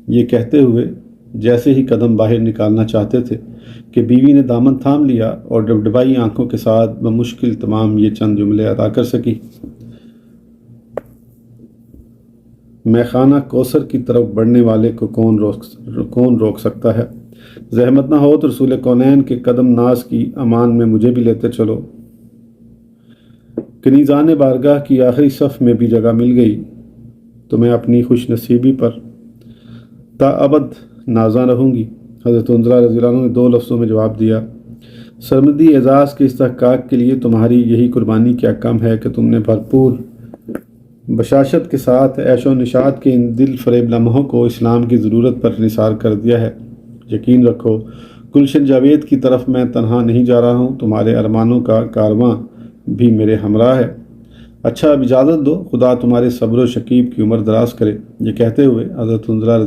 یہ کہتے ہوئے جیسے ہی قدم باہر نکالنا چاہتے تھے کہ بیوی نے دامن تھام لیا اور ڈبڈبائی آنکھوں کے ساتھ بمشکل تمام یہ چند جملے ادا کر سکی: میں خانہ کوثر کی طرف بڑھنے والے کو کون روک سکتا ہے؟ زحمت نہ ہو تو رسول کونین کے قدم ناز کی امان میں مجھے بھی لیتے چلو۔ کنیزان بارگاہ کی آخری صف میں بھی جگہ مل گئی تو میں اپنی خوش نصیبی پر تا ابد نازاں رہوں گی۔ حضرت عنزلہ رضی اللہ عنہ نے 2 لفظوں میں جواب دیا: سرمدی اعزاز کے استحقاق کے لیے تمہاری یہی قربانی کیا کم ہے کہ تم نے بھرپور بشاشت کے ساتھ عیش و نشاط کے ان دل فریب لمحوں کو اسلام کی ضرورت پر نثار کر دیا ہے۔ یقین رکھو گلشن جاوید کی طرف میں تنہا نہیں جا رہا ہوں، تمہارے ارمانوں کا کارواں بھی میرے ہمراہ ہے۔ اچھا اب اجازت دو، خدا تمہارے صبر و شکیب کی عمر دراز کرے۔ یہ کہتے ہوئے حضرت عنزلہ رضی